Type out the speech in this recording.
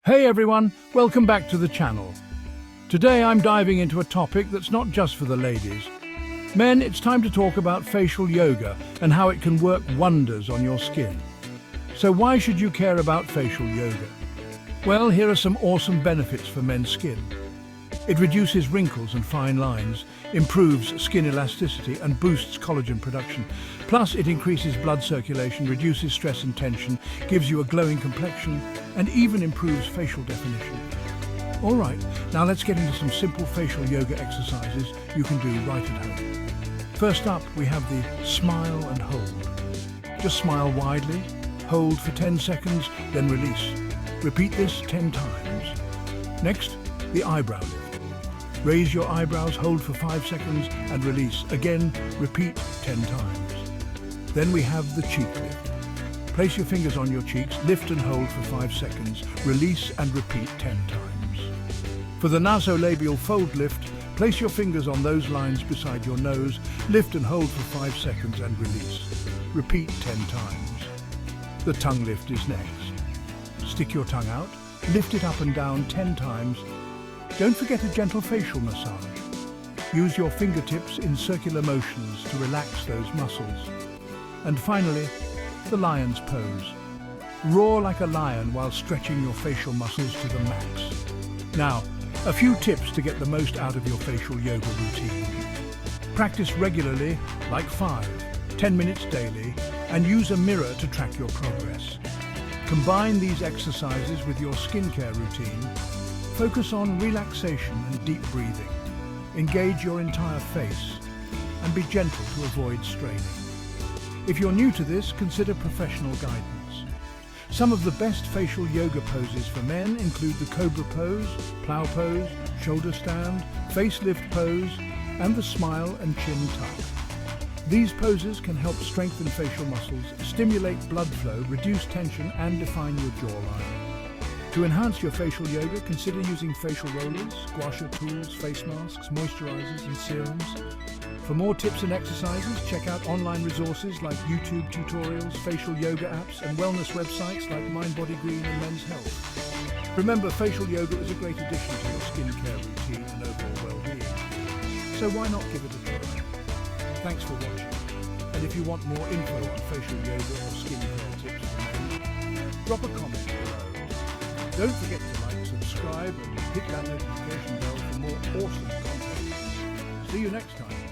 Hey everyone, welcome back to the channel. Today I'm diving into a topic that's not just for the ladies. Men, it's time to talk about facial yoga and how it can work wonders on your skin. So why should you care about facial yoga? Well, here are some awesome benefits for men's skin. It reduces wrinkles and fine lines, improves skin elasticity and boosts collagen production. Plus, it increases blood circulation, reduces stress and tension, gives you a glowing complexion, and even improves facial definition. All right, now let's get into some simple facial yoga exercises you can do right at home. First up, we have the smile and hold. Just smile widely, hold for 10 seconds, then release. Repeat this 10 times. Next, the eyebrow lift. Raise your eyebrows, hold for 5 seconds, and release. Again, repeat 10 times. Then we have the cheek lift. Place your fingers on your cheeks, lift and hold for 5 seconds, release and repeat 10 times. For the nasolabial fold lift, place your fingers on those lines beside your nose, lift and hold for 5 seconds and release. Repeat 10 times. The tongue lift is next. Stick your tongue out, lift it up and down 10 times. Don't forget a gentle facial massage. Use your fingertips in circular motions to relax those muscles. And finally, the lion's pose. Roar like a lion while stretching your facial muscles to the max. Now, a few tips to get the most out of your facial yoga routine. Practice regularly, like 5-10 minutes daily, and use a mirror to track your progress. Combine these exercises with your skincare routine. Focus on relaxation and deep breathing. Engage your entire face and be gentle to avoid straining. If you're new to this, consider professional guidance. Some of the best facial yoga poses for men include the cobra pose, plow pose, shoulder stand, facelift pose, and the smile and chin tuck. These poses can help strengthen facial muscles, stimulate blood flow, reduce tension, and define your jawline. To enhance your facial yoga, consider using facial rollers, gua sha tools, face masks, moisturizers, and serums. For more tips and exercises, check out online resources like YouTube tutorials, facial yoga apps, and wellness websites like Mind Body Green and Men's Health. Remember, facial yoga is a great addition to your skincare routine and overall well-being. So why not give it a try? Thanks for watching. And if you want more info on facial yoga or skincare tips for men, drop a comment below. Don't forget to like, subscribe, and hit that notification bell for more awesome content. See you next time.